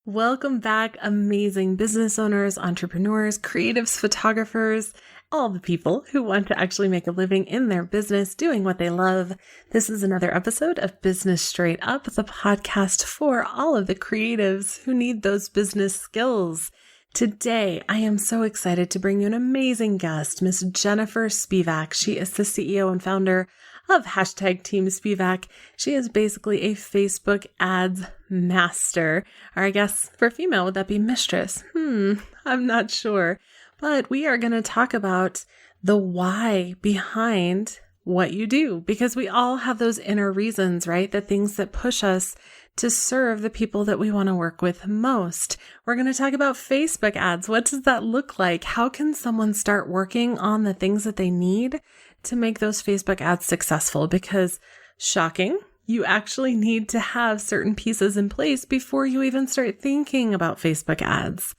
Welcome back, amazing business owners, entrepreneurs, creatives, photographers, all the people who want to actually make a living in their business doing what they love. This is another episode of Business Straight Up, the podcast for all of the creatives who need those business skills. Today, I am so excited to bring you an amazing guest, Miss Jennifer Spivak. She is the CEO and founder of Team Spivak. She is basically a Facebook ads master, or I guess for female, would that be mistress? I'm not sure. But we are going to talk about the why behind what you do, because we all have those inner reasons, right? The things that push us to serve the people that we want to work with most. We're going to talk about Facebook ads. What does that look like? How can someone start working on the things that they need to make those Facebook ads successful? Because shocking, you actually need to have certain pieces in place before you even start thinking about Facebook ads.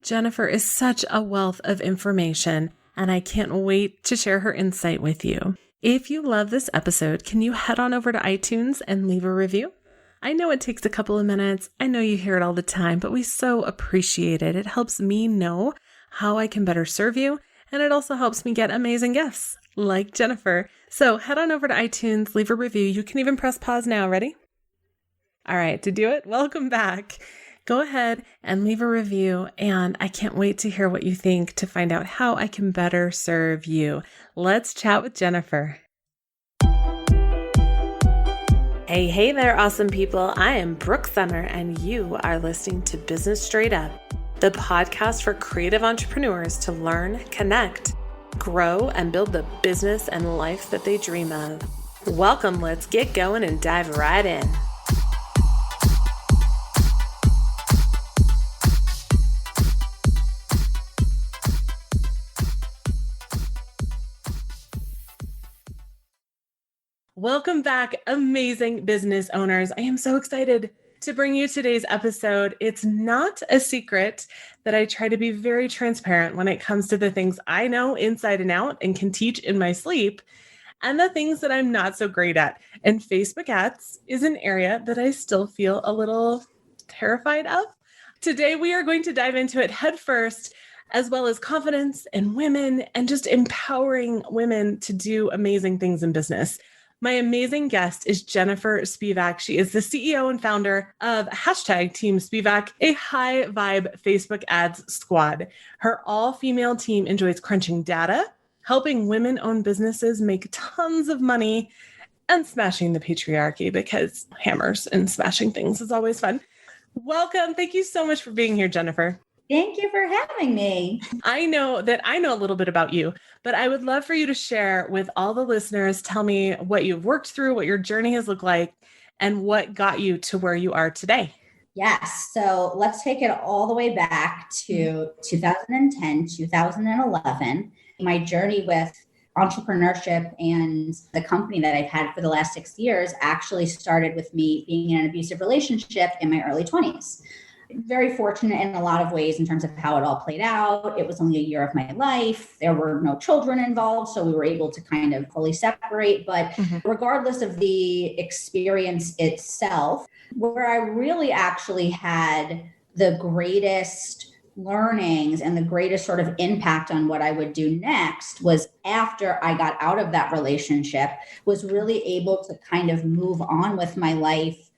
Jennifer is such a wealth of information, and I can't wait to share her insight with you. If you love this episode, can you head on over to iTunes and leave a review? I know it takes a couple of minutes. I know you hear it all the time, but we so appreciate it. It helps me know how I can better serve you, and it also helps me get amazing guests like Jennifer. So head on over to iTunes, leave a review. You can even press pause now. Ready? All right, to do it, welcome back. Go ahead and leave a review, and I can't wait to hear what you think to find out how I can better serve you. Let's chat with Jennifer. Hey there, awesome people. I am Brooke Summer, and you are listening to Business Straight Up, the podcast for creative entrepreneurs to learn, connect, grow, and build the business and life that they dream of. Welcome, let's get going and dive right in. Welcome back, amazing business owners. I am so excited to bring you today's episode. It's not a secret that I try to be very transparent when it comes to the things I know inside and out and can teach in my sleep, and the things that I'm not so great at. And Facebook ads is an area that I still feel a little terrified of. Today, we are going to dive into it head first, as well as confidence in women and just empowering women to do amazing things in business. My amazing guest is Jennifer Spivak. She is the CEO and founder of Team Spivak, a high vibe Facebook ads squad. Her all-female team enjoys crunching data, helping women-owned businesses make tons of money, and smashing the patriarchy, because hammers and smashing things is always fun. Welcome. Thank you so much for being here, Jennifer. Thank you for having me. I know a little bit about you, but I would love for you to share with all the listeners. Tell me what you've worked through, what your journey has looked like, and what got you to where you are today. Yes. So let's take it all the way back to 2010, 2011. My journey with entrepreneurship and the company that I've had for the last 6 years actually started with me being in an abusive relationship in my early 20s. Very fortunate in a lot of ways in terms of how it all played out. It was only a year of my life. There were no children involved, so we were able to kind of fully separate. But regardless of the experience itself, where I really actually had the greatest learnings and the greatest sort of impact on what I would do next was after I got out of that relationship, was really able to kind of move on with my life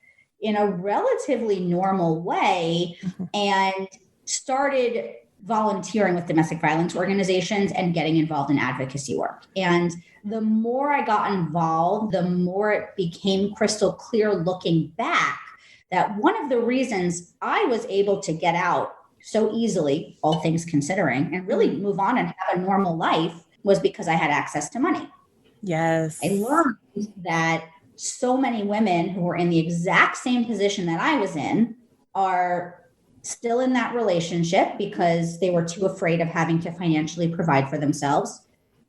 in a relatively normal way and started volunteering with domestic violence organizations and getting involved in advocacy work. And the more I got involved, the more it became crystal clear looking back that one of the reasons I was able to get out so easily, all things considering, and really move on and have a normal life was because I had access to money. Yes. I learned that so many women who were in the exact same position that I was in are still in that relationship because they were too afraid of having to financially provide for themselves,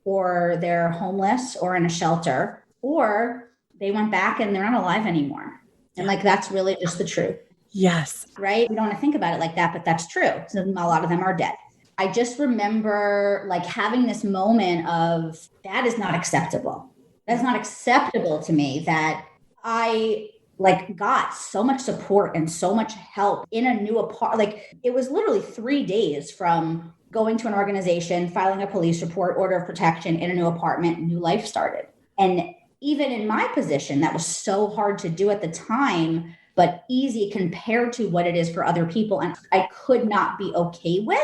or they're homeless or in a shelter, or they went back and they're not alive anymore. And that's really just the truth. Yes. Right? We don't want to think about it like that, but that's true. So a lot of them are dead. I just remember having this moment of that is not acceptable. That's not acceptable to me that I like got so much support and so much help in a new apartment. Like it was literally 3 days from going to an organization, filing a police report, order of protection in a new apartment, new life started. And even in my position, that was so hard to do at the time, but easy compared to what it is for other people. And I could not be okay with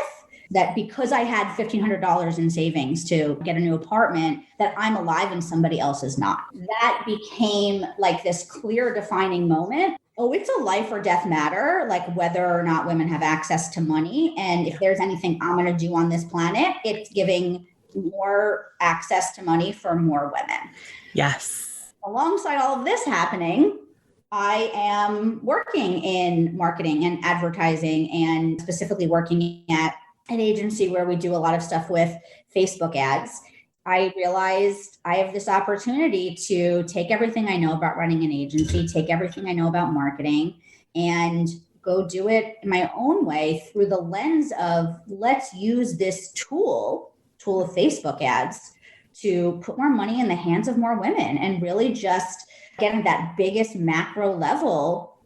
that because I had $1,500 in savings to get a new apartment, that I'm alive and somebody else is not. That became like this clear defining moment. Oh, it's a life or death matter, like whether or not women have access to money. And if there's anything I'm going to do on this planet, it's giving more access to money for more women. Yes. Alongside all of this happening, I am working in marketing and advertising, and specifically working at an agency where we do a lot of stuff with Facebook ads. I realized I have this opportunity to take everything I know about running an agency, take everything I know about marketing, and go do it in my own way through the lens of let's use this tool of Facebook ads to put more money in the hands of more women and really just get at that biggest macro level,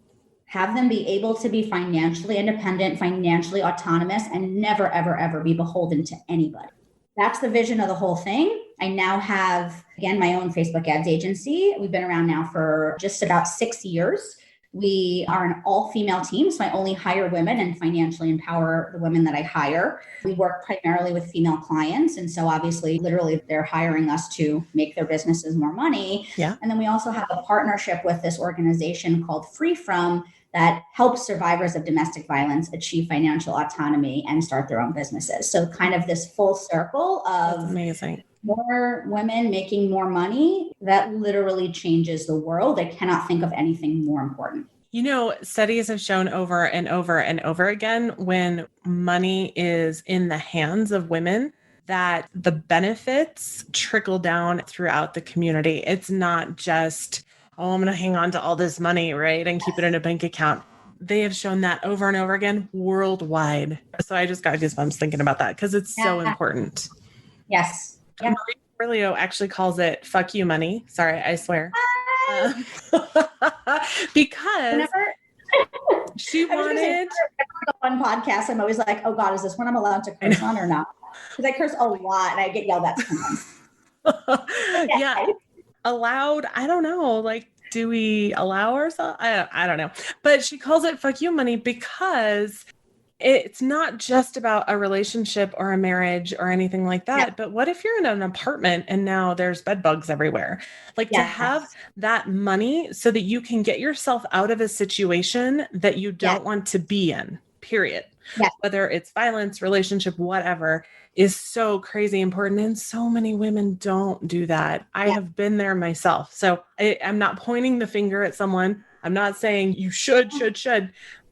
have them be able to be financially independent, financially autonomous, and never, ever, ever be beholden to anybody. That's the vision of the whole thing. I now have, again, my own Facebook ads agency. We've been around now for just about 6 years. We are an all-female team, so I only hire women and financially empower the women that I hire. We work primarily with female clients, and so obviously, literally, they're hiring us to make their businesses more money. Yeah. And then we also have a partnership with this organization called Free From that helps survivors of domestic violence achieve financial autonomy and start their own businesses. So kind of this full circle of That's amazing. More women making more money, that literally changes the world. I cannot think of anything more important. You know, studies have shown over and over and over again, when money is in the hands of women, that the benefits trickle down throughout the community. It's not just, oh, I'm going to hang on to all this money, right, and keep it in a bank account. They have shown that over and over again worldwide. So I just got goosebumps thinking about that because it's so important. Yes. Yeah. Marie Forleo actually calls it "fuck you money." Sorry, I swear. Because she wanted on podcasts. I'm always like, oh God, is this one I'm allowed to curse on or not? Because I curse a lot and I get yelled at sometimes. Yeah, allowed. I don't know. Like, do we allow ourselves? I don't know. But she calls it "fuck you money" because it's not just about a relationship or a marriage or anything like that. Yeah. But what if you're in an apartment and now there's bed bugs everywhere? Like, to have that money so that you can get yourself out of a situation that you don't want to be in, period. Yeah. Whether it's violence, relationship, whatever, is so crazy important. And so many women don't do that. I have been there myself. So I'm not pointing the finger at someone. I'm not saying you should,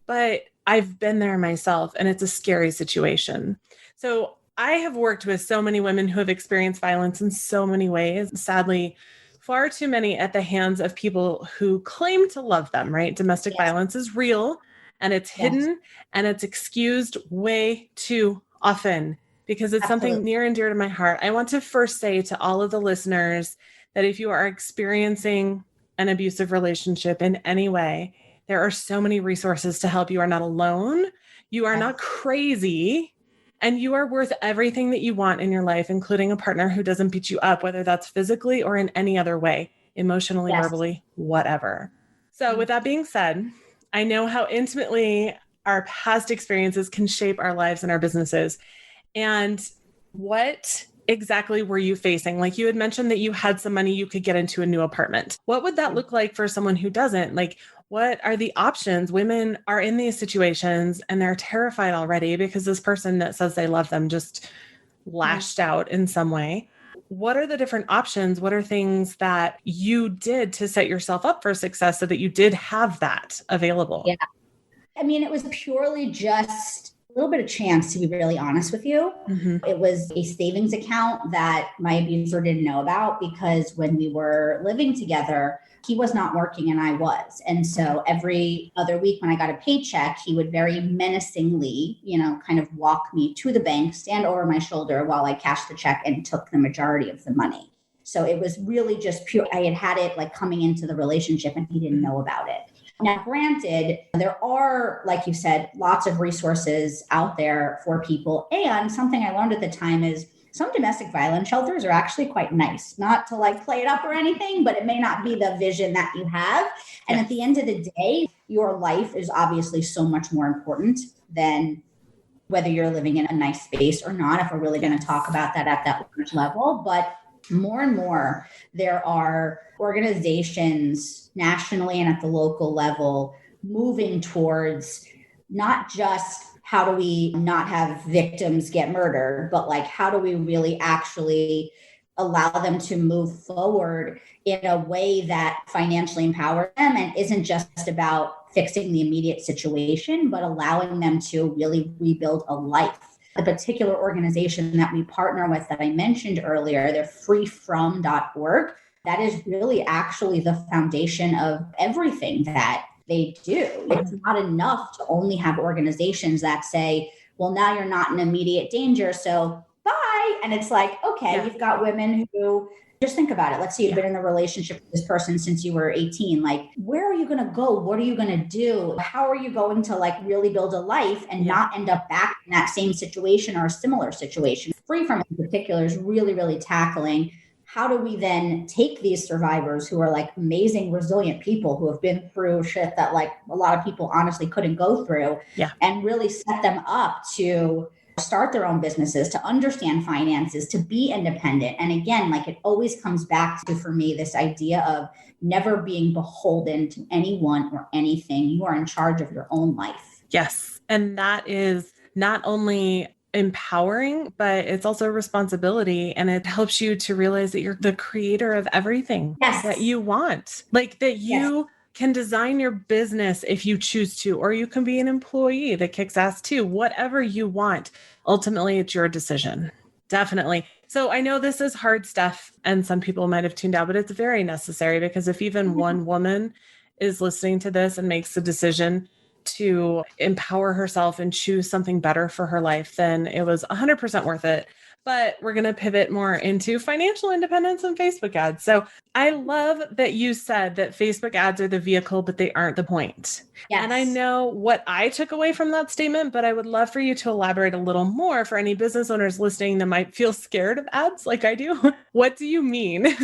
but I've been there myself, and it's a scary situation. So I have worked with so many women who have experienced violence in so many ways. Sadly, far too many at the hands of people who claim to love them, right? Domestic violence is real, and it's hidden, and it's excused way too often because it's something near and dear to my heart. I want to first say to all of the listeners that if you are experiencing an abusive relationship in any way, there are so many resources to help. You are not alone. You are not crazy. And you are worth everything that you want in your life, including a partner who doesn't beat you up, whether that's physically or in any other way, emotionally, verbally, whatever. So with that being said, I know how intimately our past experiences can shape our lives and our businesses. And what exactly were you facing? Like, you had mentioned that you had some money you could get into a new apartment. What would that look like for someone who doesn't? Like, what are the options? Women are in these situations and they're terrified already because this person that says they love them just lashed out in some way. What are the different options? What are things that you did to set yourself up for success so that you did have that available? Yeah. I mean, it was purely just a little bit of chance, to be really honest with you. Mm-hmm. It was a savings account that my abuser didn't know about because when we were living together, he was not working and I was. And so every other week when I got a paycheck, he would very menacingly, kind of walk me to the bank, stand over my shoulder while I cashed the check and took the majority of the money. So it was really just pure. I had it like coming into the relationship and he didn't know about it. Now, granted, there are, like you said, lots of resources out there for people. And something I learned at the time is some domestic violence shelters are actually quite nice. Not to like play it up or anything, but it may not be the vision that you have. And at the end of the day, your life is obviously so much more important than whether you're living in a nice space or not, if we're really going to talk about that at that large level. But more and more, there are organizations nationally and at the local level moving towards not just how do we not have victims get murdered, but like how do we really actually allow them to move forward in a way that financially empowers them and isn't just about fixing the immediate situation, but allowing them to really rebuild a life. The particular organization that we partner with that I mentioned earlier, they're freefrom.org. That is really actually the foundation of everything that they do. It's not enough to only have organizations that say, well, now you're not in immediate danger, so bye. And it's like, okay, you've got women who, just think about it. Let's say you've been in a relationship with this person since you were 18. Like, where are you going to go? What are you going to do? How are you going to like really build a life and not end up back in that same situation or a similar situation? Free From in particular is really, really tackling how do we then take these survivors who are like amazing, resilient people who have been through shit that like a lot of people honestly couldn't go through and really set them up to start their own businesses, to understand finances, to be independent. And again, like it always comes back to, for me, this idea of never being beholden to anyone or anything. You are in charge of your own life. Yes. And that is not only empowering, but it's also a responsibility. And it helps you to realize that you're the creator of everything that you want. Like that you can design your business if you choose to, or you can be an employee that kicks ass too, whatever you want. Ultimately, it's your decision. Definitely. So I know this is hard stuff and some people might have tuned out, but it's very necessary because if even one woman is listening to this and makes the decision to empower herself and choose something better for her life, then it was 100% worth it. But we're going to pivot more into financial independence and Facebook ads. So I love that you said that Facebook ads are the vehicle, but they aren't the point. Yes. And I know what I took away from that statement, but I would love for you to elaborate a little more for any business owners listening that might feel scared of ads like I do. What do you mean?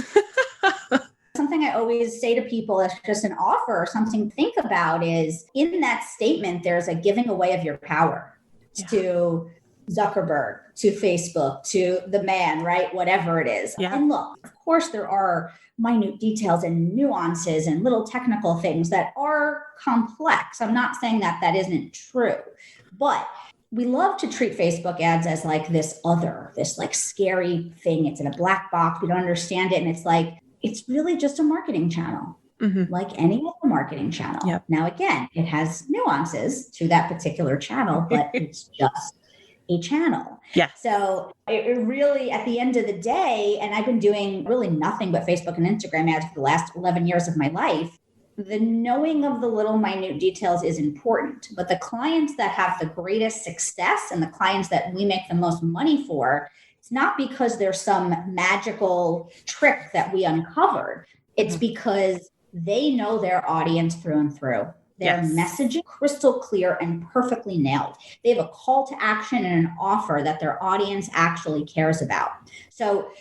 Something I always say to people as just an offer or something to think about is in that statement, there's a giving away of your power to Zuckerberg, to Facebook, to the man, right? Whatever it is. Yeah. And look, of course, there are minute details and nuances and little technical things that are complex. I'm not saying that that isn't true, but we love to treat Facebook ads as like this like scary thing. It's in a black box. We don't understand it. And it's like, it's really just a marketing channel, like any other marketing channel. Yep. Now, again, it has nuances to that particular channel, but it's just a channel. Yeah. So it really, at the end of the day, and I've been doing really nothing but Facebook and Instagram ads for the last 11 years of my life, the knowing of the little minute details is important. But the clients that have the greatest success and the clients that we make the most money for, it's not because there's some magical trick that we uncovered. It's because they know their audience through and through. Their messaging crystal clear and perfectly nailed. They have a call to action and an offer that their audience actually cares about. So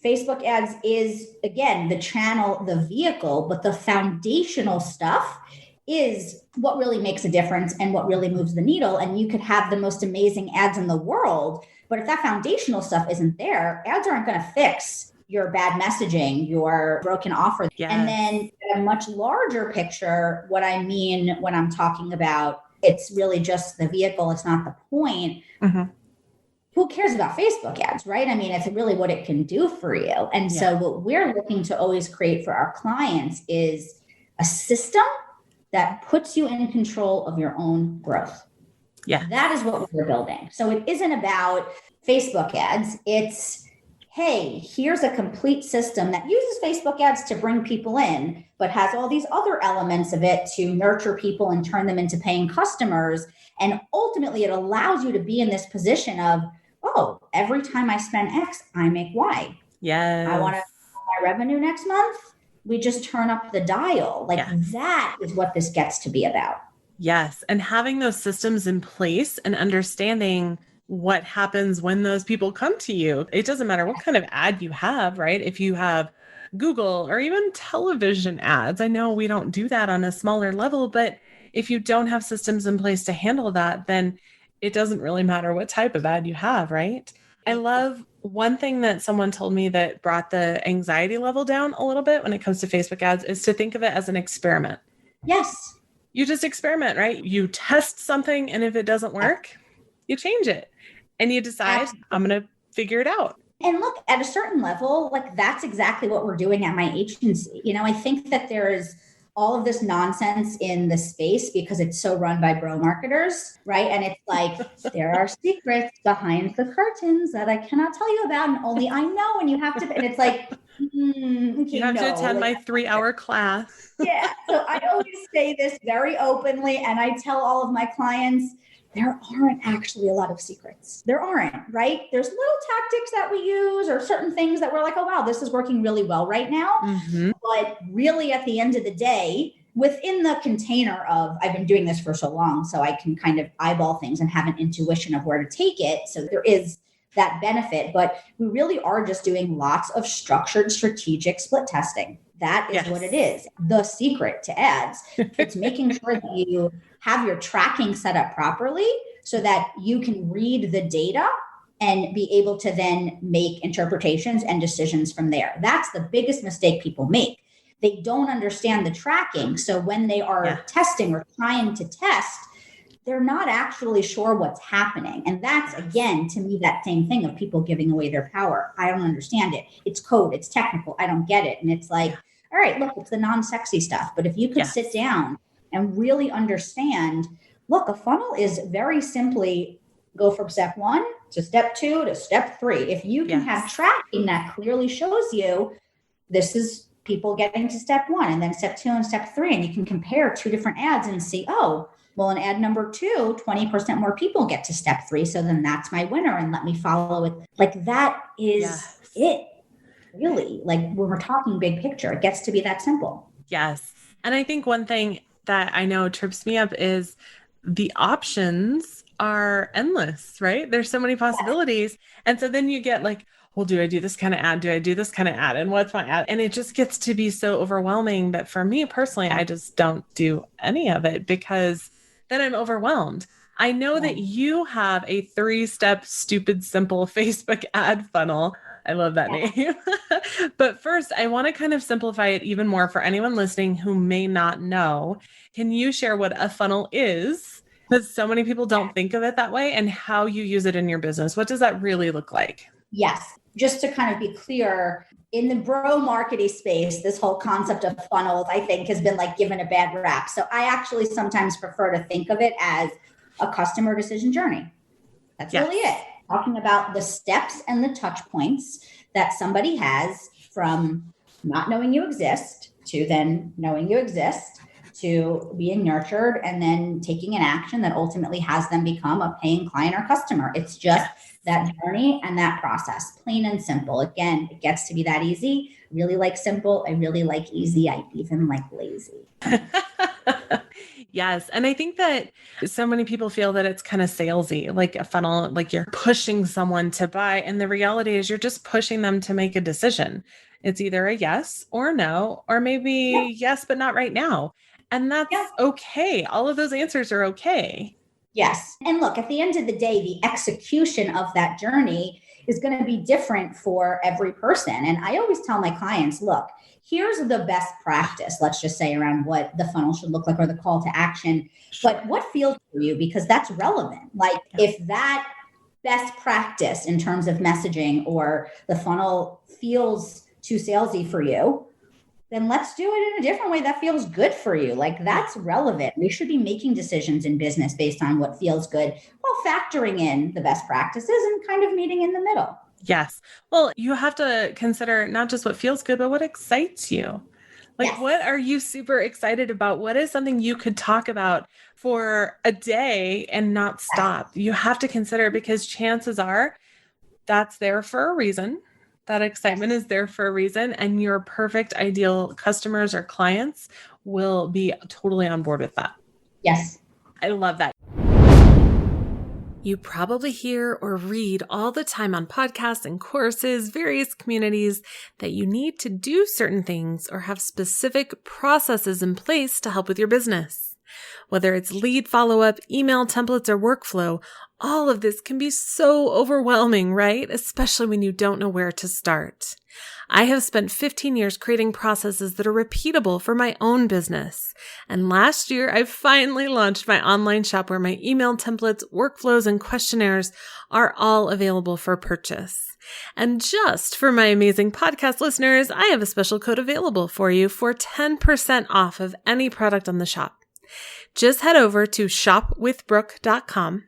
Facebook ads is, again, the channel, the vehicle, but the foundational stuff is what really makes a difference and what really moves the needle. And you could have the most amazing ads in the world, but if that foundational stuff isn't there, ads aren't going to fix your bad messaging, your broken offer. Yes. And then a much larger picture, what I mean when I'm talking about it's really just the vehicle, it's not the point. Who cares about Facebook ads, right? I mean, it's really what it can do for you. And so what we're looking to always create for our clients is a system that puts you in control of your own growth. Yeah. That is what we're building. So it isn't about Facebook ads. It's, hey, here's a complete system that uses Facebook ads to bring people in, but has all these other elements of it to nurture people and turn them into paying customers. And ultimately, it allows you to be in this position of, oh, every time I spend X, I make Y. Yeah. I want to my revenue next month. we just turn up the dial. Like that is what this gets to be about. Yes. And having those systems in place and understanding what happens when those people come to you. It doesn't matter what kind of ad you have, right? If you have Google or even television ads, I know we don't do that on a smaller level, but if you don't have systems in place to handle that, then it doesn't really matter what type of ad you have, right? I love one thing that someone told me that brought the anxiety level down a little bit when it comes to Facebook ads is to think of it as an experiment. Yes. You just experiment, right? You test something, and if it doesn't work, you change it and you decide, absolutely, I'm going to figure it out. And look, at a certain level, like that's exactly what we're doing at my agency. I think that there is all of this nonsense in the space because it's so run by bro marketers, right? And it's like, there are secrets behind the curtains that I cannot tell you about, and only I know. And you have to, and it's like, okay, you have to attend my 3-hour class. Yeah. So I always say this very openly, and I tell all of my clients, there aren't actually a lot of secrets. There aren't, right? There's little tactics that we use or certain things that we're like, oh, wow, this is working really well right now. Mm-hmm. But really at the end of the day, within the container of, I've been doing this for so long, so I can kind of eyeball things and have an intuition of where to take it. So there is that benefit, but we really are just doing lots of structured strategic split testing. That is what it is. The secret to ads. It's making sure that you have your tracking set up properly so that you can read the data and be able to then make interpretations and decisions from there. That's the biggest mistake people make. They don't understand the tracking. So when they are testing or trying to test, they're not actually sure what's happening. And that's, again, to me, that same thing of people giving away their power. I don't understand it. It's code. It's technical. I don't get it. And it's like, all right, look, it's the non-sexy stuff. But if you could sit down and really understand, look, a funnel is very simply go from step 1 to step 2 to step 3. If you can have tracking that clearly shows you this is people getting to step 1 and then step 2 and step 3, and you can compare 2 different ads and see, oh, well, in ad number 2, 20% more people get to step 3. So then that's my winner. And let me follow it. Like that is it. Really, like when we're talking big picture, it gets to be that simple. Yes. And I think one thing that I know trips me up is the options are endless, right? There's so many possibilities. Yes. And so then you get like, well, do I do this kind of ad? Do I do this kind of ad? And what's my ad? And it just gets to be so overwhelming that for me personally, I just don't do any of it because then I'm overwhelmed. I know that you have a 3-step stupid, simple Facebook ad funnel. I love that name. But first, I want to kind of simplify it even more for anyone listening who may not know. Can you share what a funnel is? Because so many people don't think of it that way, and how you use it in your business. What does that really look like? Yes. Just to kind of be clear, in the bro marketing space, this whole concept of funnels, I think, has been like given a bad rap. So I actually sometimes prefer to think of it as a customer decision journey. That's really it. Talking about the steps and the touch points that somebody has from not knowing you exist to then knowing you exist to being nurtured and then taking an action that ultimately has them become a paying client or customer. It's just that journey and that process, plain and simple. Again, it gets to be that easy. I really like simple. I really like easy. I even like lazy. Yes. And I think that so many people feel that it's kind of salesy, like a funnel, like you're pushing someone to buy. And the reality is you're just pushing them to make a decision. It's either a yes or no, or maybe yes, but not right now. And that's okay. All of those answers are okay. Yes. And look, at the end of the day, the execution of that journey is going to be different for every person. And I always tell my clients, look, here's the best practice, let's just say, around what the funnel should look like or the call to action. But what feels for you? Because that's relevant. Like if that best practice in terms of messaging or the funnel feels too salesy for you, then let's do it in a different way that feels good for you. Like that's relevant. We should be making decisions in business based on what feels good while factoring in the best practices and kind of meeting in the middle. Yes. Well, you have to consider not just what feels good, but what excites you. Like, what are you super excited about? What is something you could talk about for a day and not stop? You have to consider, because chances are that's there for a reason. That excitement is there for a reason, and your perfect ideal customers or clients will be totally on board with that. Yes. I love that. You probably hear or read all the time on podcasts and courses, various communities, that you need to do certain things or have specific processes in place to help with your business. Whether it's lead follow-up, email templates, or workflow, all of this can be so overwhelming, right? Especially when you don't know where to start. I have spent 15 years creating processes that are repeatable for my own business. And last year, I finally launched my online shop where my email templates, workflows, and questionnaires are all available for purchase. And just for my amazing podcast listeners, I have a special code available for you for 10% off of any product on the shop. Just head over to shopwithbrooke.com.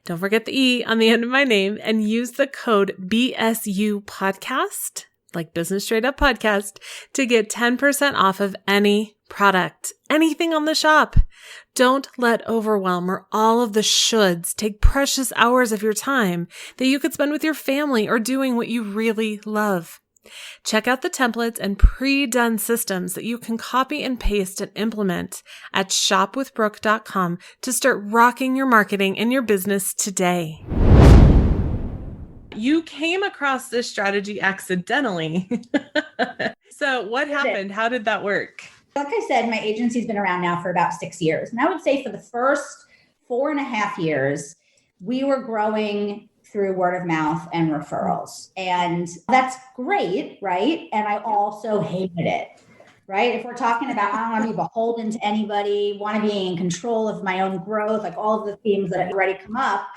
Don't forget the E on the end of my name and use the code BSU podcast, like Business Straight Up Podcast, to get 10% off of any product, anything on the shop. Don't let overwhelm or all of the shoulds take precious hours of your time that you could spend with your family or doing what you really love. Check out the templates and pre-done systems that you can copy and paste and implement at shopwithbrooke.com to start rocking your marketing and your business today. You came across this strategy accidentally. So what happened? How did that work? Like I said, my agency's been around now for about 6 years. And I would say for the first 4.5 years, we were growing through word of mouth and referrals. And that's great, right? And I also hated it, right? If we're talking about, I don't want to be beholden to anybody, want to be in control of my own growth, like all of the themes that have already come up,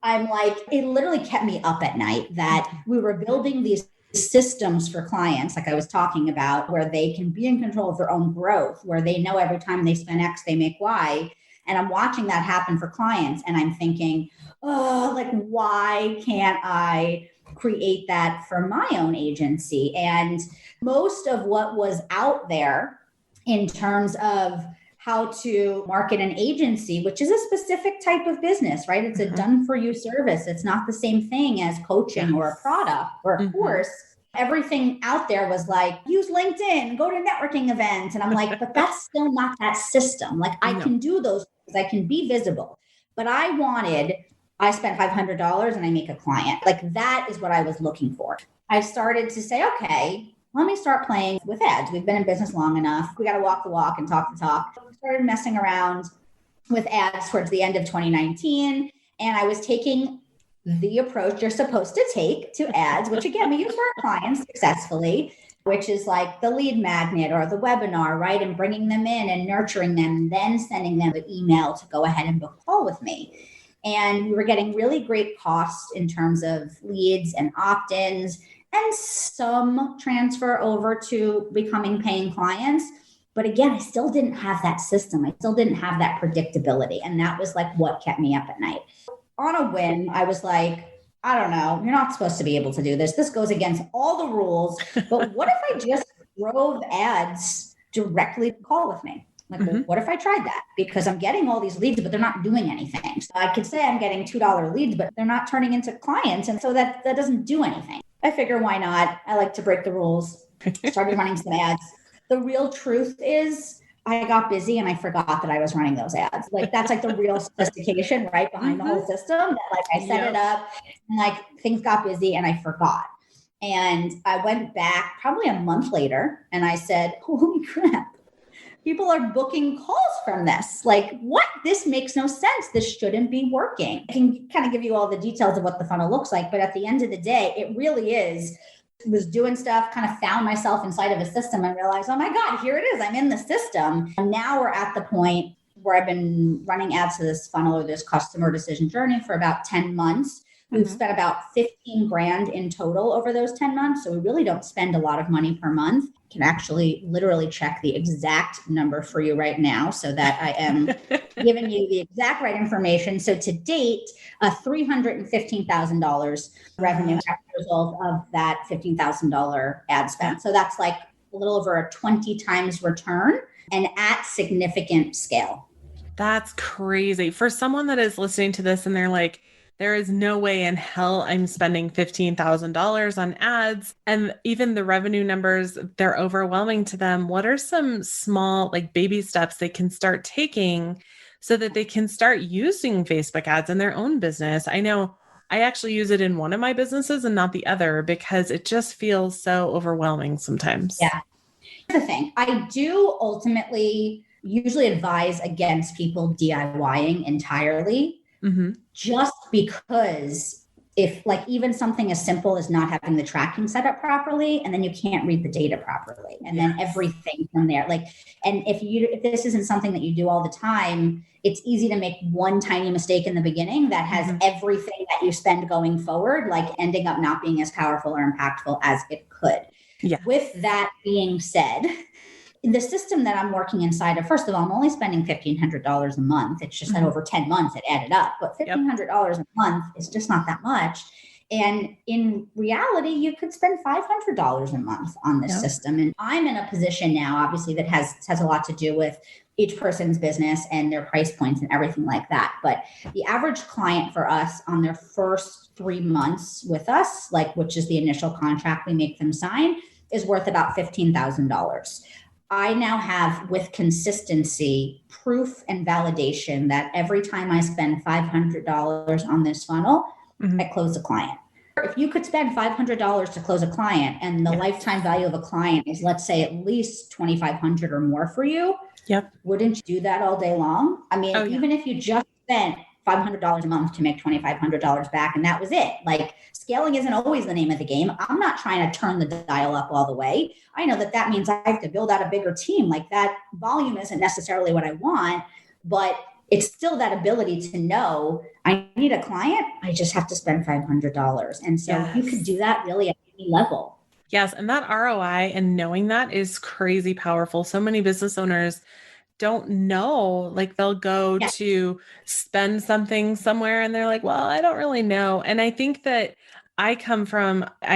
I'm like, it literally kept me up at night that we were building these systems for clients, like I was talking about, where they can be in control of their own growth, where they know every time they spend X, they make Y. And I'm watching that happen for clients. And I'm thinking, oh, like, why can't I create that for my own agency? And most of what was out there in terms of how to market an agency, which is a specific type of business, right? It's a done for you service. It's not the same thing as coaching or a product or a course. Everything out there was like, use LinkedIn, go to networking events. And I'm like, but that's still not that system. Like I can do those things. I can be visible, but I spent $500 and I make a client. Like that is what I was looking for. I started to say, okay, let me start playing with ads. We've been in business long enough. We got to walk the walk and talk the talk. I started messing around with ads towards the end of 2019. And I was taking the approach you're supposed to take to ads, which again, we use for our clients successfully, which is like the lead magnet or the webinar, right? And bringing them in and nurturing them and then sending them an email to go ahead and book a call with me. And we were getting really great costs in terms of leads and opt-ins and some transfer over to becoming paying clients. But again, I still didn't have that system. I still didn't have that predictability. And that was like what kept me up at night. On a whim, I was like, I don't know, you're not supposed to be able to do this. This goes against all the rules. But what if I just drove ads directly to call with me? Like, well, what if I tried that? Because I'm getting all these leads, but they're not doing anything. So I could say I'm getting $2 leads, but they're not turning into clients. And so that doesn't do anything. I figure, why not? I like to break the rules. Started running some ads. The real truth is I got busy and I forgot that I was running those ads. Like that's like the real sophistication right behind the whole system. That like I set it up and like things got busy and I forgot. And I went back probably a month later and I said, holy crap. People are booking calls from this. Like, what? This makes no sense. This shouldn't be working. I can kind of give you all the details of what the funnel looks like. But at the end of the day, it really is. I was doing stuff, kind of found myself inside of a system and realized, oh my God, here it is. I'm in the system. And now we're at the point where I've been running ads to this funnel or this customer decision journey for about 10 months. We've spent about 15 grand in total over those 10 months. So we really don't spend a lot of money per month. Can actually literally check the exact number for you right now so that I am giving you the exact right information. So to date, $315,000 revenue as a result of that $15,000 ad spend. So that's like a little over a 20 times return and at significant scale. That's crazy. For someone that is listening to this and they're like, There is no way in hell I'm spending $15,000 on ads. And even the revenue numbers, they're overwhelming to them. What are some small, like baby steps they can start taking so that they can start using Facebook ads in their own business? I know I actually use it in one of my businesses and not the other because it just feels so overwhelming sometimes. Yeah. Here's the thing. I do ultimately usually advise against people DIYing entirely, just because if like even something as simple as not having the tracking set up properly, and then you can't read the data properly, and then everything from there, like, and if this isn't something that you do all the time, it's easy to make one tiny mistake in the beginning that has everything that you spend going forward, like ending up not being as powerful or impactful as it could. Yeah. With that being said, in the system that I'm working inside of, first of all, I'm only spending $1,500 a month. It's just that over 10 months it added up, but $1,500 a month is just not that much. And in reality, you could spend $500 a month on this system. And I'm in a position now, obviously, that has a lot to do with each person's business and their price points and everything like that. But the average client for us on their first 3 months with us, like, which is the initial contract we make them sign, is worth about $15,000. I now have, with consistency, proof and validation that every time I spend $500 on this funnel, I close a client. If you could spend $500 to close a client and the lifetime value of a client is, let's say, at least $2,500 or more for you, wouldn't you do that all day long? I mean, even if you just spent $500 a month to make $2,500 back, and that was it. Like, scaling isn't always the name of the game. I'm not trying to turn the dial up all the way. I know that means I have to build out a bigger team. Like, that volume isn't necessarily what I want, but it's still that ability to know I need a client. I just have to spend $500. And so you could do that really at any level. Yes. And that ROI and knowing that is crazy powerful. So many business owners don't know, like they'll go to spend something somewhere and they're like, well, I don't really know. And I think that I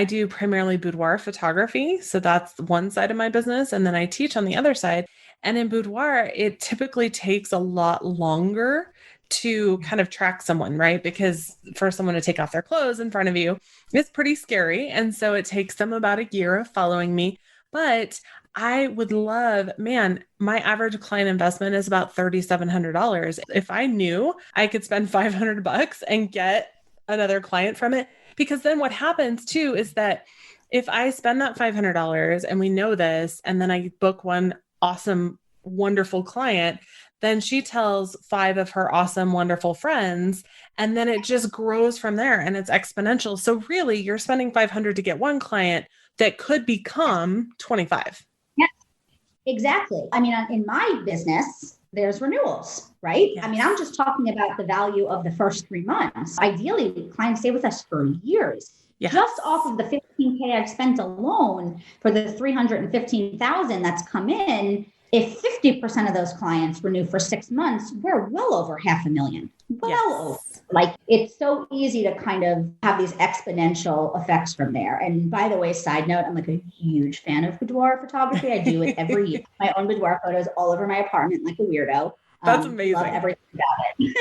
do primarily boudoir photography. So that's one side of my business. And then I teach on the other side. And in boudoir, it typically takes a lot longer to kind of track someone, right? Because for someone to take off their clothes in front of you, it's pretty scary. And so it takes them about a year of following me. But I would love, man, my average client investment is about $3,700. If I knew I could spend $500 and get another client from it, because then what happens too is that if I spend that $500 and we know this, and then I book one awesome, wonderful client, then she tells 5 of her awesome, wonderful friends, and then it just grows from there and it's exponential. So really, you're spending $500 to get one client that could become 25. Yes, exactly. I mean, in my business, there's renewals, right? Yes. I mean, I'm just talking about the value of the first 3 months. Ideally, clients stay with us for years. Yes. Just off of the $15,000 I've spent alone for the $315,000 that's come in, if 50% of those clients renew for 6 months, we're well over $500,000. Over. Like, it's so easy to kind of have these exponential effects from there. And by the way, side note, I'm like a huge fan of boudoir photography. I do it every year. My own boudoir photos all over my apartment like a weirdo. That's amazing. Love everything about it.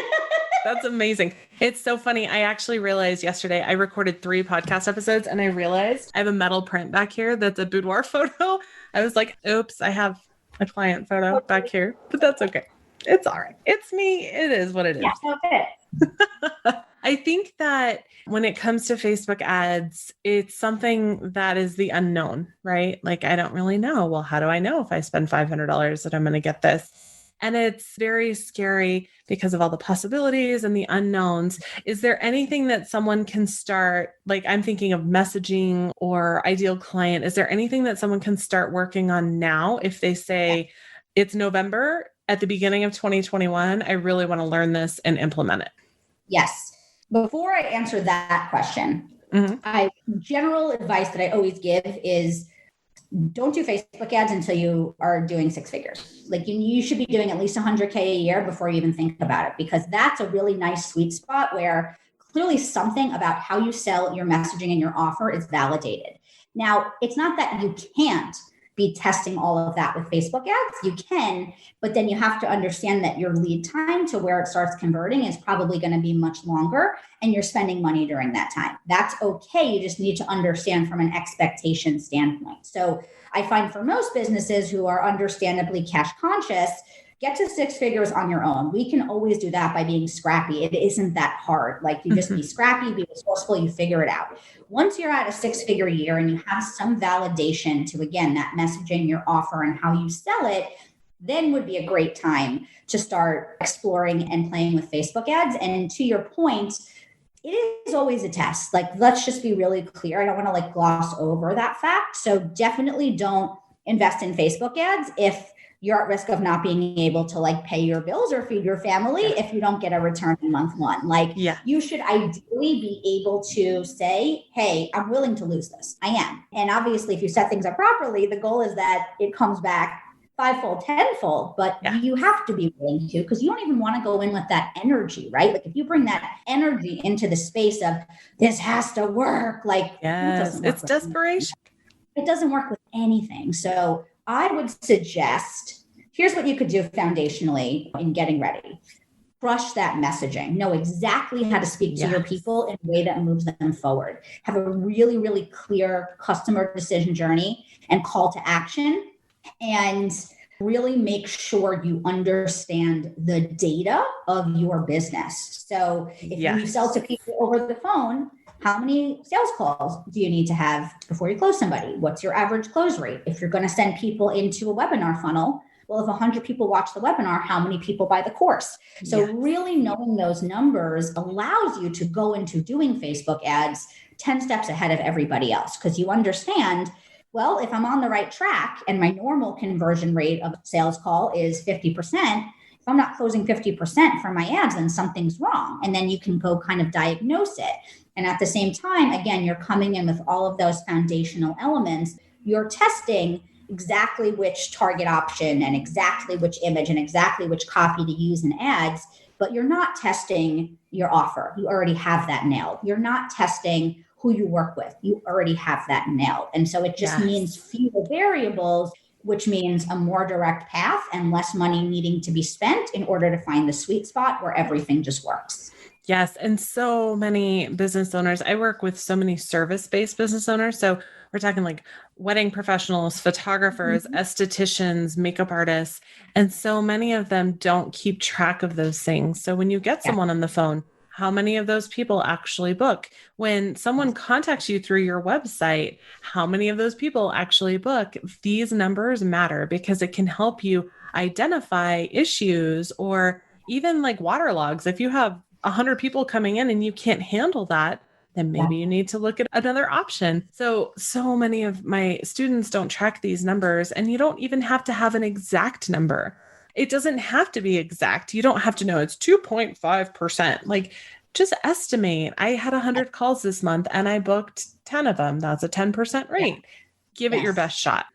That's amazing. It's so funny. I actually realized yesterday I recorded 3 podcast episodes and I realized I have a metal print back here that's a boudoir photo. I was like, oops, I have a client photo back here, but that's okay. It's all right. It's me. It is what it is. Yeah, okay. I think that when it comes to Facebook ads, it's something that is the unknown, right? Like, I don't really know. Well, how do I know if I spend $500 that I'm going to get this? And it's very scary because of all the possibilities and the unknowns. Is there anything that someone can start? Like, I'm thinking of messaging or ideal client. Is there anything that someone can start working on now if they say it's November at the beginning of 2021, I really want to learn this and implement it? Yes. Before I answer that question, general advice that I always give is don't do Facebook ads until you are doing 6 figures. Like, you should be doing at least $100K a year before you even think about it, because that's a really nice sweet spot where clearly something about how you sell your messaging and your offer is validated. Now, it's not that you can't be testing all of that with Facebook ads. You can, but then you have to understand that your lead time to where it starts converting is probably going to be much longer, and you're spending money during that time. That's okay. You just need to understand from an expectation standpoint. So I find for most businesses who are understandably cash conscious, get to six figures on your own. We can always do that by being scrappy. It isn't that hard. Like, you just be scrappy, be resourceful, you figure it out. Once you're at a six-figure year and you have some validation to, again, that messaging, your offer, and how you sell it, then would be a great time to start exploring and playing with Facebook ads. And to your point, it is always a test. Like, let's just be really clear. I don't want to like gloss over that fact. So definitely don't invest in Facebook ads if you're at risk of not being able to like pay your bills or feed your family if you don't get a return in month one. Like, you should ideally be able to say, hey, I'm willing to lose this. I am. And obviously, if you set things up properly, the goal is that it comes back fivefold, tenfold, but you have to be willing to, because you don't even want to go in with that energy, right? Like, if you bring that energy into the space of this has to work, like, it's desperation. It doesn't work with anything. So I would suggest, here's what you could do foundationally in getting ready. Crush that messaging. Know exactly how to speak to your people in a way that moves them forward. Have a really, really clear customer decision journey and call to action. And really make sure you understand the data of your business. So if you sell to people over the phone, how many sales calls do you need to have before you close somebody? What's your average close rate? If you're going to send people into a webinar funnel, well, if 100 people watch the webinar, how many people buy the course? So really knowing those numbers allows you to go into doing Facebook ads 10 steps ahead of everybody else, because you understand, well, if I'm on the right track and my normal conversion rate of sales call is 50%, if I'm not closing 50% for my ads, then something's wrong. And then you can go kind of diagnose it. And at the same time, again, you're coming in with all of those foundational elements. You're testing exactly which target option and exactly which image and exactly which copy to use in ads, but you're not testing your offer. You already have that nailed. You're not testing who you work with. You already have that nailed. And so it just means fewer variables, which means a more direct path and less money needing to be spent in order to find the sweet spot where everything just works. Yes. And so many business owners, I work with so many service-based business owners. So we're talking like wedding professionals, photographers, estheticians, makeup artists, and so many of them don't keep track of those things. So when you get someone on the phone, how many of those people actually book? When someone contacts you through your website, how many of those people actually book? These numbers matter because it can help you identify issues or even like waterlogs. If you have 100 people coming in and you can't handle that, then maybe you need to look at another option. So many of my students don't track these numbers, and you don't even have to have an exact number. It doesn't have to be exact. You don't have to know it's 2.5%. Like, just estimate. I had 100 calls this month and I booked 10 of them. That's a 10% rate. Give it your best shot.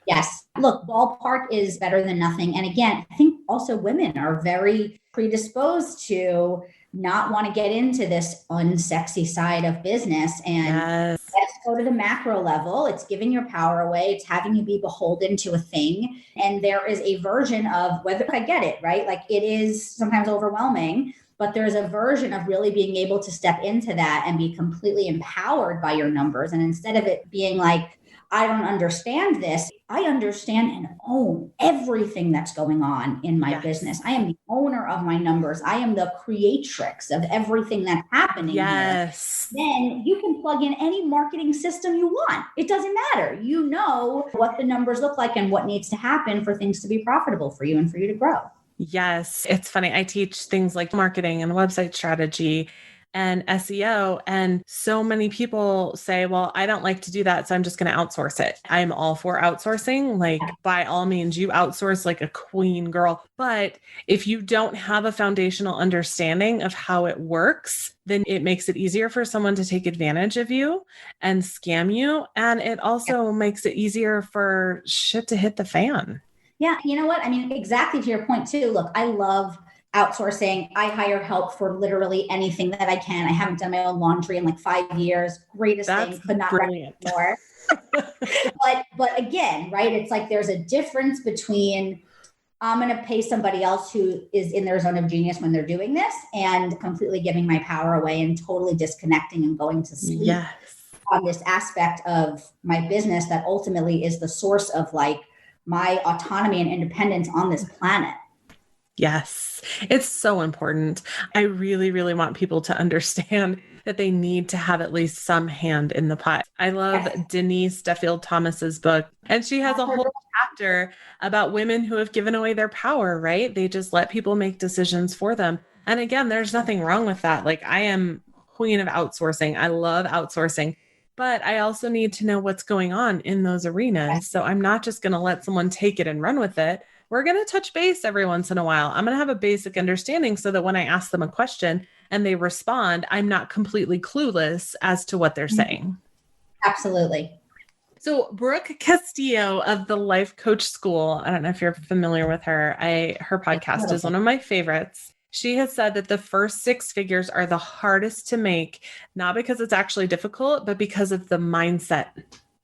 Yes. Look, ballpark is better than nothing. And again, I think also women are very predisposed to not want to get into this unsexy side of business. And let's go to the macro level. It's giving your power away. It's having you be beholden to a thing. And there is a version of, whether I get it, right? Like, it is sometimes overwhelming, but there's a version of really being able to step into that and be completely empowered by your numbers. And instead of it being like, I don't understand this, I understand and own everything that's going on in my business. I am the owner of my numbers. I am the creatrix of everything that's happening here. Then you can plug in any marketing system you want. It doesn't matter. You know what the numbers look like and what needs to happen for things to be profitable for you and for you to grow. Yes. It's funny. I teach things like marketing and website strategy and SEO. And so many people say, well, I don't like to do that, so I'm just going to outsource it. I'm all for outsourcing. Like, by all means, you outsource like a queen, girl. But if you don't have a foundational understanding of how it works, then it makes it easier for someone to take advantage of you and scam you. And it also makes it easier for shit to hit the fan. Yeah. You know what? I mean, exactly to your point too. Look, I love outsourcing. I hire help for literally anything that I can. I haven't done my own laundry in like 5 years. Greatest That's thing, could not brilliant. recommend more. But again, right? It's like there's a difference between I'm going to pay somebody else who is in their zone of genius when they're doing this and completely giving my power away and totally disconnecting and going to sleep Yes. on this aspect of my business that ultimately is the source of like my autonomy and independence on this planet. Yes, it's so important. I really, really want people to understand that they need to have at least some hand in the pie. I love Denise Duffield Thomas's book, and she has a whole chapter about women who have given away their power, right? They just let people make decisions for them. And again, there's nothing wrong with that. Like, I am queen of outsourcing. I love outsourcing, but I also need to know what's going on in those arenas. So I'm not just going to let someone take it and run with it. We're going to touch base every once in a while. I'm going to have a basic understanding so that when I ask them a question and they respond, I'm not completely clueless as to what they're saying. Absolutely. So Brooke Castillo of the Life Coach School, I don't know if you're familiar with her. Her podcast is one of my favorites. She has said that the first 6 figures are the hardest to make, not because it's actually difficult, but because of the mindset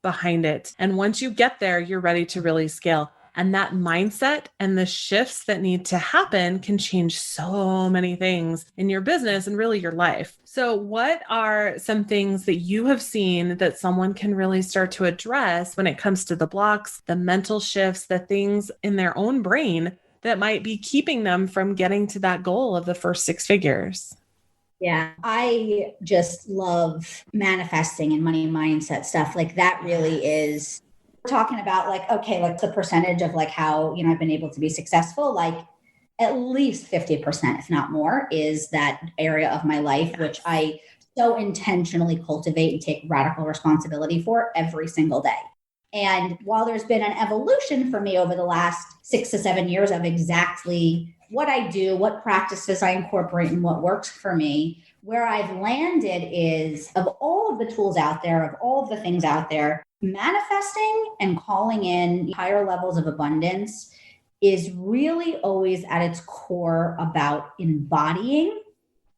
behind it. And once you get there, you're ready to really scale. And that mindset and the shifts that need to happen can change so many things in your business and really your life. So what are some things that you have seen that someone can really start to address when it comes to the blocks, the mental shifts, the things in their own brain that might be keeping them from getting to that goal of the first 6 figures? Yeah, I just love manifesting and money mindset stuff. Like that really is talking about like, okay, what's the percentage of like how, I've been able to be successful? Like at least 50%, if not more, is that area of my life, which I so intentionally cultivate and take radical responsibility for every single day. And while there's been an evolution for me over the last 6 to 7 years of exactly what I do, what practices I incorporate, and what works for me, where I've landed is of all of the tools out there, of all of the things out there, manifesting and calling in higher levels of abundance is really always at its core about embodying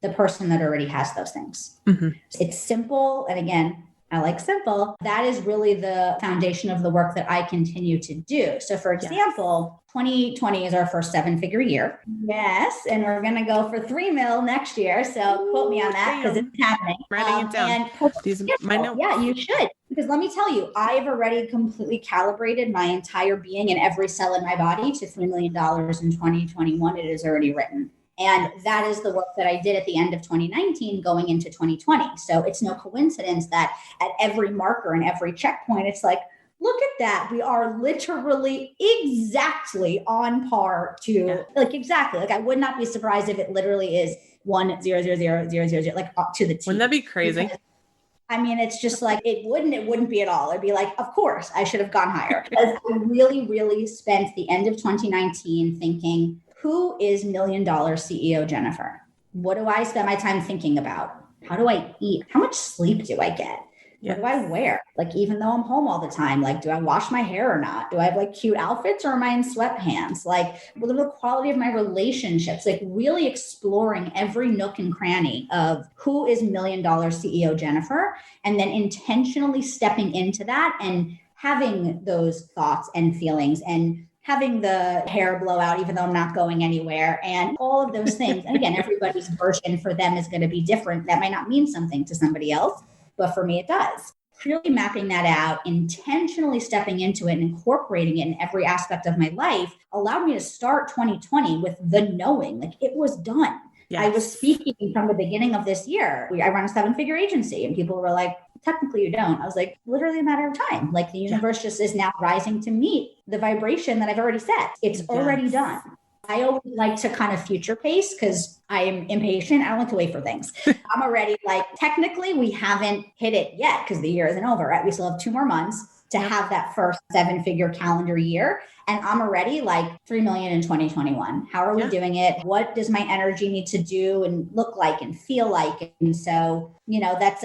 the person that already has those things. Mm-hmm. It's simple. And again, I like simple. That is really the foundation of the work that I continue to do. So for example, 2020 is our first 7-figure year. Yes. And we're going to go for 3 mil next year. So quote me on that because it's happening. Writing it down. These are my notes. Yeah, you should. Because let me tell you, I've already completely calibrated my entire being and every cell in my body to $3 million in 2021. It is already written. And that is the work that I did at the end of 2019 going into 2020. So it's no coincidence that at every marker and every checkpoint, it's like, look at that. We are literally exactly on par to exactly. Like I would not be surprised if it literally is 1,0,0,0,0,0,0, like up to the T. Wouldn't that be crazy? Because, it's just like, it wouldn't be at all. It'd be like, of course I should have gone higher. Because I really, really spent the end of 2019 thinking, who is $1 million CEO Jennifer? What do I spend my time thinking about? How do I eat? How much sleep do I get? What do I wear? Like, even though I'm home all the time, like, do I wash my hair or not? Do I have like cute outfits or am I in sweatpants? Like, what are the quality of my relationships? Like really exploring every nook and cranny of who is $1 million CEO Jennifer, and then intentionally stepping into that and having those thoughts and feelings and having the hair blowout, even though I'm not going anywhere, and all of those things. And again, everybody's version for them is going to be different. That might not mean something to somebody else, but for me, it does. Clearly mapping that out, intentionally stepping into it and incorporating it in every aspect of my life allowed me to start 2020 with the knowing, like it was done. Yes. I was speaking from the beginning of this year. I run a 7-figure agency and people were like, technically you don't. I was like, literally a matter of time. Like the universe just is now rising to meet the vibration that I've already set. It's already done. I always like to kind of future pace because I am impatient. I don't like to wait for things. I'm already like, technically we haven't hit it yet because the year isn't over, right? We still have 2 more months to have that first 7-figure calendar year. And I'm already like 3 million in 2021. How are we doing it? What does my energy need to do and look like and feel like? And so, that's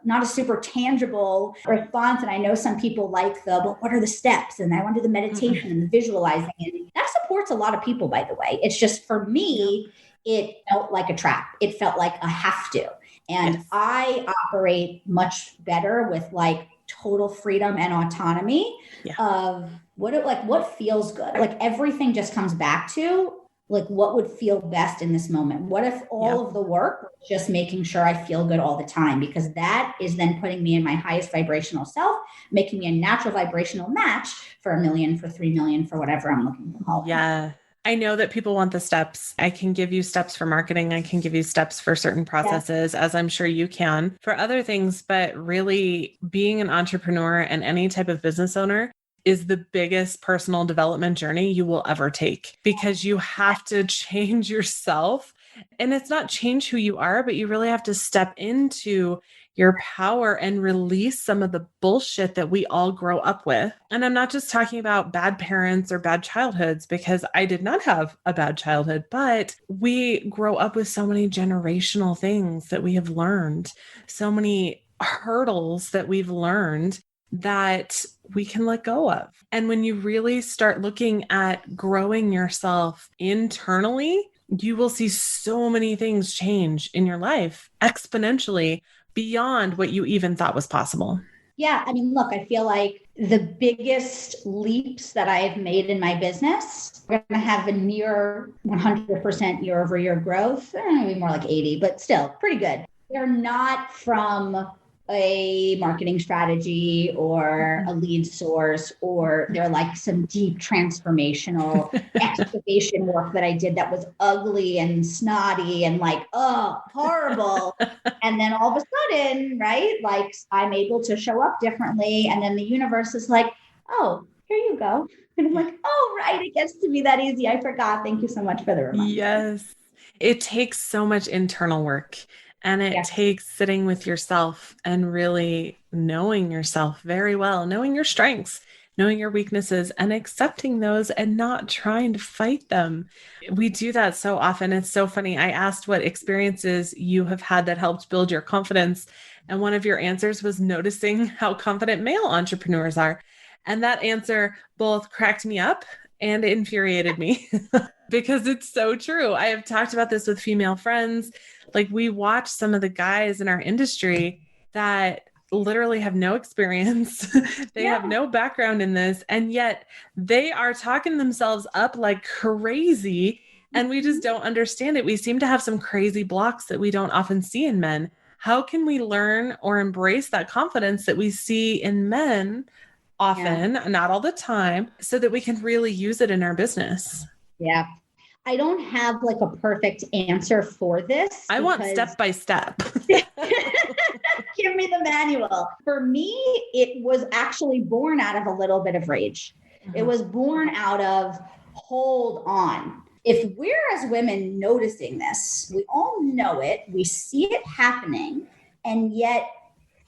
not a super tangible response. And I know some people like what are the steps? And I want to do the meditation and the visualizing. And that supports a lot of people, by the way. It's just for me, it felt like a trap. It felt like a have to. And Yes. I operate much better with like total freedom and autonomy Yeah. of what feels good. Like everything just comes back to like what would feel best in this moment. What if all of the work was just making sure I feel good all the time? Because that is then putting me in my highest vibrational self, making me a natural vibrational match for 1 million, for 3 million, for whatever I'm looking to call it. Yeah. I know that people want the steps. I can give you steps for marketing. I can give you steps for certain processes, as I'm sure you can for other things. But really, being an entrepreneur and any type of business owner is the biggest personal development journey you will ever take, because you have to change yourself. And it's not change who you are, but you really have to step into your power and release some of the bullshit that we all grow up with. And I'm not just talking about bad parents or bad childhoods, because I did not have a bad childhood, but we grow up with so many generational things that we have learned, so many hurdles that we've learned that we can let go of. And when you really start looking at growing yourself internally, you will see so many things change in your life exponentially beyond what you even thought was possible. Yeah. I mean, look, I feel like the biggest leaps that I have made in my business, we're going to have a near 100% year over year growth, maybe more like 80, but still pretty good. They're not from a marketing strategy or a lead source, or they're like some deep transformational excavation work that I did that was ugly and snotty and like, oh, horrible. And then all of a sudden, right, like I'm able to show up differently. And then the universe is like, oh, here you go. And I'm like, oh, right, it gets to be that easy. I forgot. Thank you so much for the reminder. Yes. It takes so much internal work, and it takes sitting with yourself and really knowing yourself very well, knowing your strengths, knowing your weaknesses, and accepting those and not trying to fight them. We do that so often. It's so funny. I asked what experiences you have had that helped build your confidence. And one of your answers was noticing how confident male entrepreneurs are. And that answer both cracked me up and infuriated me because it's so true. I have talked about this with female friends. Like, we watch some of the guys in our industry that literally have no experience. They have no background in this, and yet they are talking themselves up like crazy. And we just don't understand it. We seem to have some crazy blocks that we don't often see in men. How can we learn or embrace that confidence that we see in men often, not all the time, so that we can really use it in our business? Yeah. I don't have like a perfect answer for this. I want step by step. Give me the manual. For me, it was actually born out of a little bit of rage. It was born out of, hold on. If we're as women noticing this, we all know it, we see it happening, and yet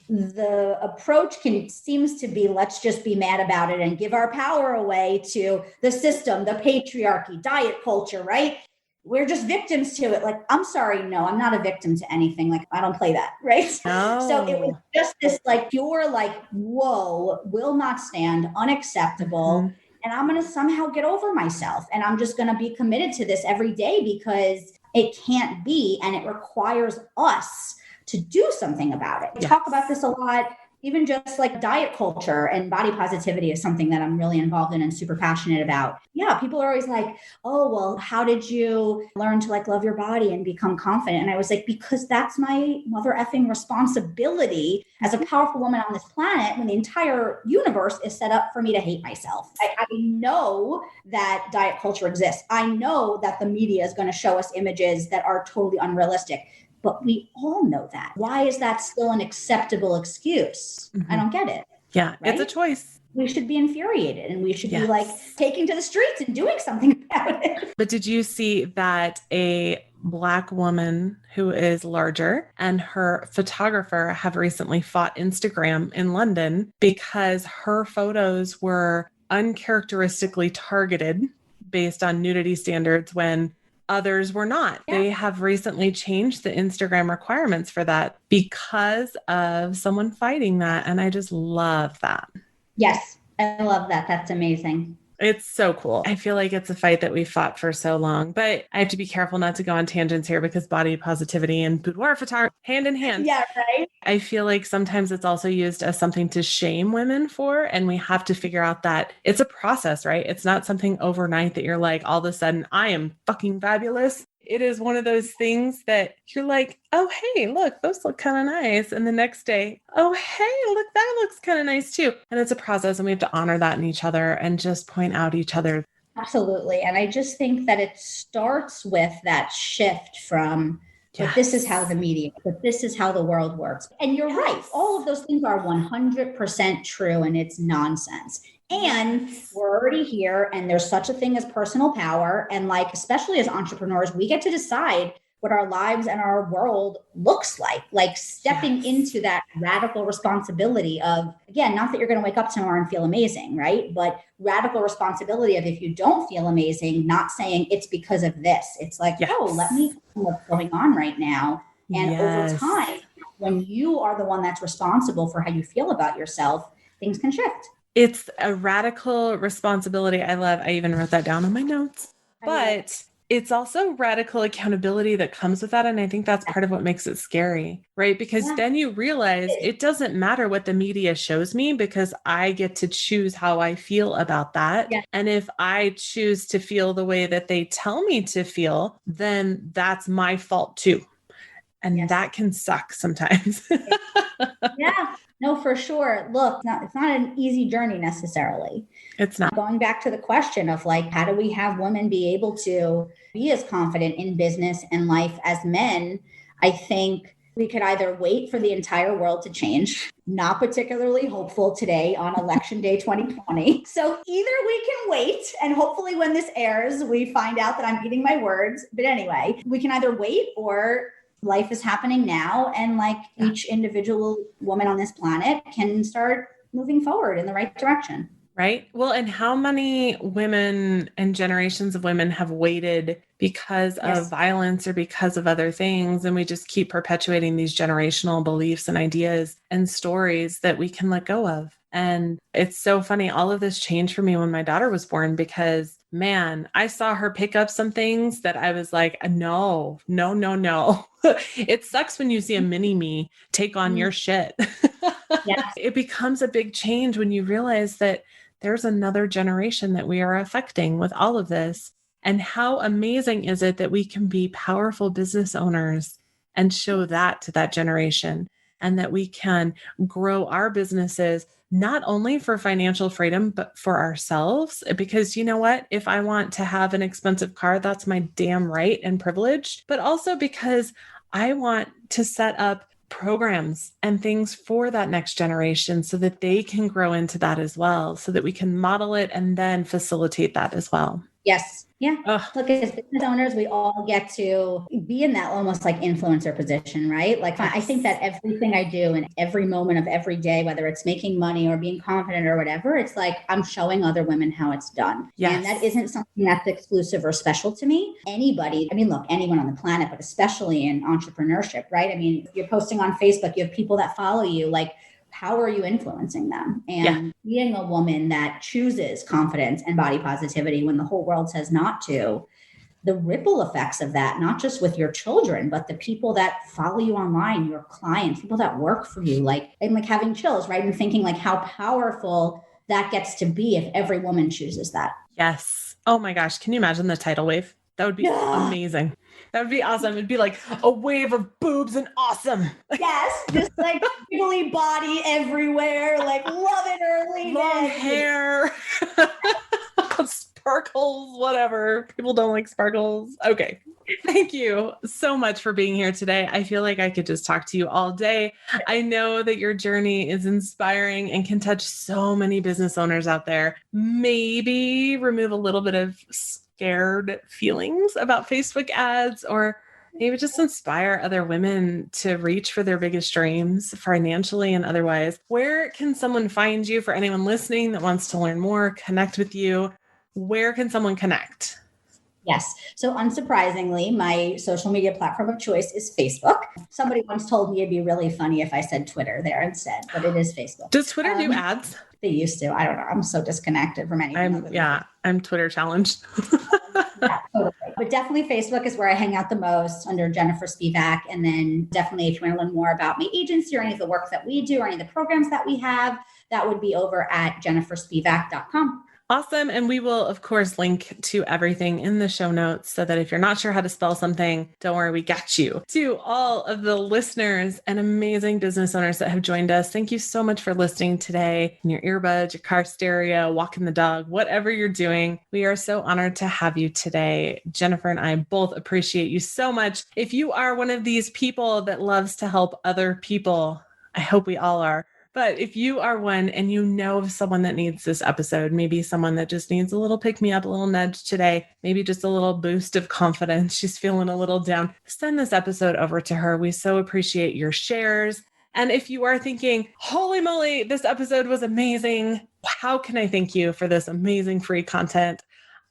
the approach seems to be, let's just be mad about it and give our power away to the system, the patriarchy, diet culture, right? We're just victims to it. Like, I'm sorry, no, I'm not a victim to anything. Like, I don't play that, right? No. So it was just this like pure, like, whoa, will not stand, unacceptable. And I'm going to somehow get over myself. And I'm just going to be committed to this every day because it can't be. And it requires us to do something about it. We talk about this a lot, even just like diet culture and body positivity is something that I'm really involved in and super passionate about. Yeah, people are always like, oh, well, how did you learn to like love your body and become confident? And I was like, because that's my mother effing responsibility as a powerful woman on this planet when the entire universe is set up for me to hate myself. I know that diet culture exists. I know that the media is going to show us images that are totally unrealistic. But we all know that. Why is that still an acceptable excuse? I don't get it. Yeah, right? It's a choice. We should be infuriated and we should be like taking to the streets and doing something about it. But did you see that a Black woman who is larger and her photographer have recently fought Instagram in London because her photos were uncharacteristically targeted based on nudity standards when others were not? They have recently changed the Instagram requirements for that because of someone fighting that. And I just love that. Yes, I love that. That's amazing. It's so cool. I feel like it's a fight that we fought for so long, but I have to be careful not to go on tangents here because body positivity and boudoir photography hand in hand. Yeah, right. I feel like sometimes it's also used as something to shame women for, and we have to figure out that it's a process, right? It's not something overnight that you're like, all of a sudden, I am fucking fabulous. It is one of those things that you're like, oh, hey, look, those look kind of nice. And the next day, oh, hey, look, that looks kind of nice too. And it's a process, and we have to honor that in each other and just point out each other. Absolutely. And I just think that it starts with that shift from, but this is how the media, but this is how the world works. And you're right. All of those things are 100% true, and it's nonsense. And we're already here, and there's such a thing as personal power. And like, especially as entrepreneurs, we get to decide what our lives and our world looks like stepping into that radical responsibility of, again, not that you're going to wake up tomorrow and feel amazing, right? But radical responsibility of, if you don't feel amazing, not saying it's because of this. It's like, oh, let me see what's going on right now. And over time, when you are the one that's responsible for how you feel about yourself, things can shift. It's a radical responsibility. I even wrote that down on my notes, but it's also radical accountability that comes with that. And I think that's part of what makes it scary, right? Because then you realize it doesn't matter what the media shows me, because I get to choose how I feel about that. Yeah. And if I choose to feel the way that they tell me to feel, then that's my fault too. And that can suck sometimes. Yeah, no, for sure. Look, it's not an easy journey necessarily. It's not. Going back to the question of like, how do we have women be able to be as confident in business and life as men? I think we could either wait for the entire world to change, not particularly hopeful today on election day 2020. So either we can wait, and hopefully when this airs, we find out that I'm eating my words. But anyway, we can either wait, or life is happening now, and like each individual woman on this planet can start moving forward in the right direction. Right. Well, and how many women and generations of women have waited because of violence or because of other things? And we just keep perpetuating these generational beliefs and ideas and stories that we can let go of. And it's so funny. All of this changed for me when my daughter was born, because man, I saw her pick up some things that I was like, no. It sucks when you see a mini me take on your shit. It becomes a big change when you realize that there's another generation that we are affecting with all of this. And how amazing is it that we can be powerful business owners and show that to that generation, and that we can grow our businesses, not only for financial freedom, but for ourselves. Because you know what? If I want to have an expensive car, that's my damn right and privilege, but also because I want to set up programs and things for that next generation so that they can grow into that as well, so that we can model it and then facilitate that as well. Yes. Yeah. Look, as business owners, we all get to be in that almost like influencer position, right? Like I think that everything I do in every moment of every day, whether it's making money or being confident or whatever, it's like I'm showing other women how it's done. Yes. And that isn't something that's exclusive or special to me. Anybody, I mean, look, anyone on the planet, but especially in entrepreneurship, right? I mean, you're posting on Facebook, you have people that follow you, like, how are you influencing them? And being a woman that chooses confidence and body positivity when the whole world says not to, the ripple effects of that, not just with your children, but the people that follow you online, your clients, people that work for you, like, I'm like having chills, right? And thinking like how powerful that gets to be if every woman chooses that. Yes. Oh my gosh. Can you imagine the tidal wave? That would be amazing. That would be awesome. It'd be like a wave of boobs and awesome. Yes. Just like jiggly body everywhere. Like love it early. Long hair. Sparkles, whatever. People don't like sparkles. Okay. Thank you so much for being here today. I feel like I could just talk to you all day. I know that your journey is inspiring and can touch so many business owners out there. Maybe remove a little bit of scared feelings about Facebook ads, or maybe just inspire other women to reach for their biggest dreams financially and otherwise. Where can someone find you, for anyone listening that wants to learn more, connect with you? Where can someone connect? Yes. So unsurprisingly, my social media platform of choice is Facebook. Somebody once told me it'd be really funny if I said Twitter there instead, but it is Facebook. Does Twitter do ads? They used to. I don't know. I'm so disconnected from anything. I'm Twitter challenged. Yeah, totally. But definitely Facebook is where I hang out the most under Jennifer Spivak. And then definitely if you want to learn more about my agency or any of the work that we do or any of the programs that we have, that would be over at jenniferspivak.com. Awesome. And we will, of course, link to everything in the show notes so that if you're not sure how to spell something, don't worry, we got you. To all of the listeners and amazing business owners that have joined us, thank you so much for listening today in your earbuds, your car stereo, walking the dog, whatever you're doing. We are so honored to have you today. Jennifer and I both appreciate you so much. If you are one of these people that loves to help other people, I hope we all are. But if you are one and you know of someone that needs this episode, maybe someone that just needs a little pick me up, a little nudge today, maybe just a little boost of confidence, she's feeling a little down, send this episode over to her. We so appreciate your shares. And if you are thinking, holy moly, this episode was amazing, how can I thank you for this amazing free content?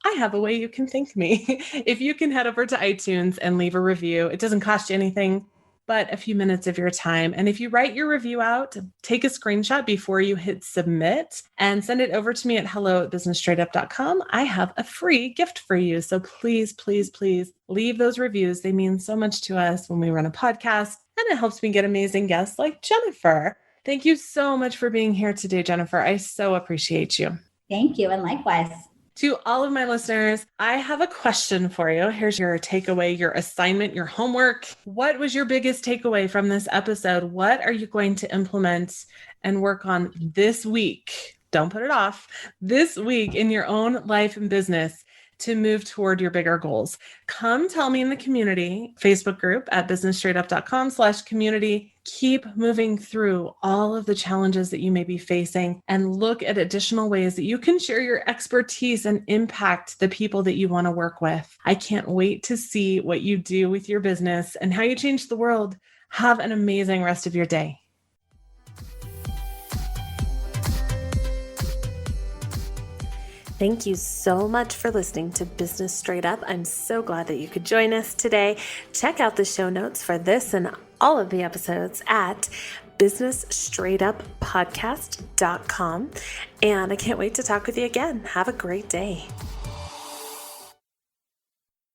I have a way you can thank me. If you can head over to iTunes and leave a review, it doesn't cost you anything but a few minutes of your time. And if you write your review out, take a screenshot before you hit submit and send it over to me at hello@businessstraightup.com. I have a free gift for you. So please, please, please leave those reviews. They mean so much to us when we run a podcast, and it helps me get amazing guests like Jennifer. Thank you so much for being here today, Jennifer. I so appreciate you. Thank you. And likewise. To all of my listeners, I have a question for you. Here's your takeaway, your assignment, your homework. What was your biggest takeaway from this episode? What are you going to implement and work on this week? Don't put it off. This week in your own life and business to move toward your bigger goals. Come tell me in the community Facebook group at businessstraightup.com/community. Keep moving through all of the challenges that you may be facing and look at additional ways that you can share your expertise and impact the people that you want to work with. I can't wait to see what you do with your business and how you change the world. Have an amazing rest of your day. Thank you so much for listening to Business Straight Up. I'm so glad that you could join us today. Check out the show notes for this and all of the episodes at businessstraightuppodcast.com. And I can't wait to talk with you again. Have a great day.